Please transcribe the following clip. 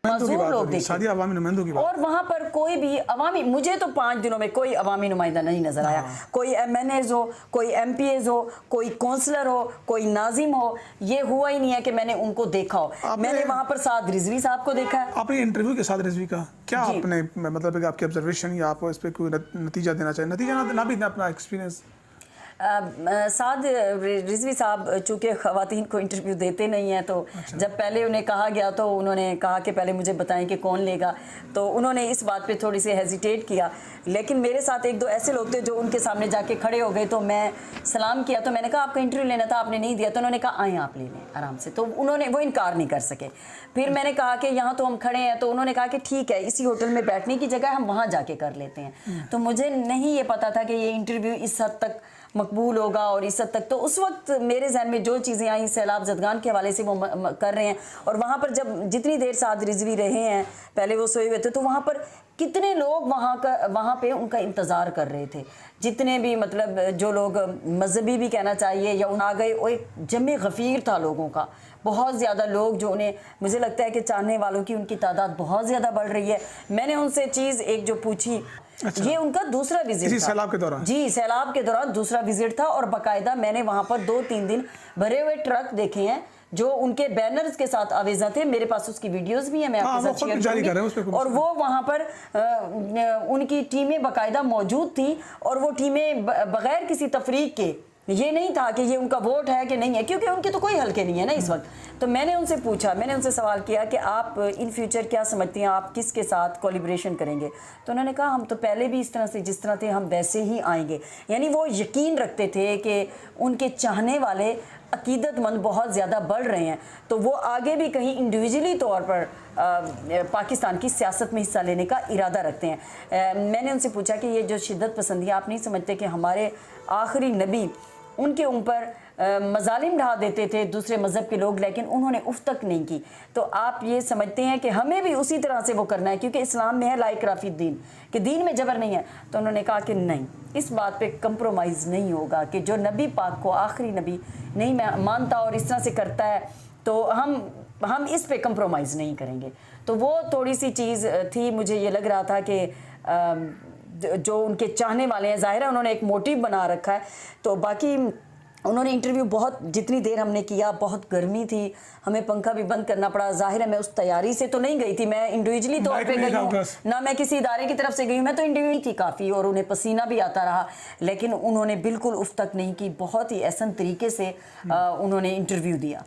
معذور لوگ دیکھے عوامی نمائندوں کی بات. اور وہاں پر کوئی بھی عوامی, مجھے تو 5 دنوں میں کوئی عوامی نمائندہ نہیں نظر آیا. کوئی ایم این ایز ہو, کوئی ایم پی ایز ہو, کوئی کونسلر ہو, کوئی ناظم ہو, یہ ہوا ہی نہیں ہے کہ میں نے ان کو دیکھا ہو. میں نے وہاں پر سعد رضوی صاحب کو دیکھا ہے. آپ نے انٹرویو کے ساتھ رضوی کا کیا آپ نے مطلب آپ کی آبزرویشن یا آپ اس پہ کوئی نتیجہ دینا چاہیں, نتیجہ نہ بھی اپنا ایکسپیرینس؟ سعد رضوی صاحب چونکہ خواتین کو انٹرویو دیتے نہیں ہیں, تو جب پہلے انہیں کہا گیا تو انہوں نے کہا کہ پہلے مجھے بتائیں کہ کون لے گا, تو انہوں نے اس بات پہ تھوڑی سی ہیزیٹیٹ کیا. لیکن میرے ساتھ 1-2 ایسے لوگ تھے جو ان کے سامنے جا کے کھڑے ہو گئے, تو میں سلام کیا, تو میں نے کہا آپ کا انٹرویو لینا تھا, آپ نے نہیں دیا, تو انہوں نے کہا آئیں آپ لے لیں آرام سے. تو انہوں نے وہ انکار نہیں کر سکے. پھر میں نے کہا کہ یہاں تو ہم کھڑے ہیں, تو انہوں نے کہا کہ ٹھیک ہے اسی ہوٹل میں بیٹھنے کی جگہ ہم وہاں جا کے کر لیتے ہیں. تو مجھے نہیں یہ پتا تھا کہ یہ انٹرویو اس حد تک مقبول ہوگا اور اس حد تک. تو اس وقت میرے ذہن میں جو چیزیں آئیں سیلاب زدگان کے حوالے سے وہ کر رہے ہیں, اور وہاں پر جب جتنی دیر سعد رضوی رہے ہیں, پہلے وہ سوئے ہوئے تھے, تو وہاں پر کتنے لوگ وہاں پہ ان کا انتظار کر رہے تھے. جتنے بھی مطلب جو لوگ مذہبی بھی کہنا چاہیے یا آ گئے, وہ ایک جمع غفیر تھا لوگوں کا, بہت زیادہ لوگ جو انہیں, مجھے لگتا ہے کہ چاہنے والوں کی ان کی تعداد بہت زیادہ بڑھ رہی ہے. میں نے ان سے چیز ایک جو پوچھی, یہ ان کا دوسرا وزٹ تھا سیلاب کے دوران. جی, سیلاب کے دوران دوسرا وزٹ تھا, اور باقاعدہ میں نے وہاں پر 2-3 دن بھرے ہوئے ٹرک دیکھے ہیں جو ان کے بینرز کے ساتھ آویزاں تھے. میرے پاس اس کی ویڈیوز بھی ہیں, میں آپ کے ساتھ شیئر کروں گی. اور وہ وہاں پر ان کی ٹیمیں باقاعدہ موجود تھیں, اور وہ ٹیمیں بغیر کسی تفریق کے, یہ نہیں تھا کہ یہ ان کا ووٹ ہے کہ نہیں ہے, کیونکہ ان کے تو کوئی حلقے نہیں ہے نا اس وقت. تو میں نے ان سے پوچھا, میں نے ان سے سوال کیا کہ آپ ان فیوچر کیا سمجھتی ہیں, آپ کس کے ساتھ کولیبریشن کریں گے؟ تو انہوں نے کہا ہم تو پہلے بھی اس طرح سے جس طرح تھے ہم ویسے ہی آئیں گے. یعنی وہ یقین رکھتے تھے کہ ان کے چاہنے والے عقیدت مند بہت زیادہ بڑھ رہے ہیں, تو وہ آگے بھی کہیں انڈیویجولی طور پر پاکستان کی سیاست میں حصہ لینے کا ارادہ رکھتے ہیں. میں نے ان سے پوچھا کہ یہ جو شدت پسندی, آپ نہیں سمجھتے کہ ہمارے آخری نبی ان کے اوپر مظالم ڈھا دیتے تھے دوسرے مذہب کے لوگ, لیکن انہوں نے اف تک نہیں کی, تو آپ یہ سمجھتے ہیں کہ ہمیں بھی اسی طرح سے وہ کرنا ہے, کیونکہ اسلام میں ہے لا اکراہ فی الدین, کہ دین میں جبر نہیں ہے. تو انہوں نے کہا کہ نہیں, اس بات پہ کمپرومائز نہیں ہوگا, کہ جو نبی پاک کو آخری نبی نہیں مانتا اور اس طرح سے کرتا ہے, تو ہم اس پہ کمپرومائز نہیں کریں گے. تو وہ تھوڑی سی چیز تھی, مجھے یہ لگ رہا تھا کہ جو ان کے چاہنے والے ہیں, ظاہر ہے انہوں نے ایک موٹیو بنا رکھا ہے. تو باقی انہوں نے انٹرویو بہت, جتنی دیر ہم نے کیا, بہت گرمی تھی, ہمیں پنکھا بھی بند کرنا پڑا. ظاہر ہے میں اس تیاری سے تو نہیں گئی تھی, میں انڈیویجلی طور پہ گئی ہوں, نہ میں کسی ادارے کی طرف سے گئی ہوں, میں تو انڈیویجلی تھی کافی, اور انہیں پسینہ بھی آتا رہا, لیکن انہوں نے بالکل اف تک نہیں کی, بہت ہی احسن طریقے سے انہوں نے انٹرویو دیا.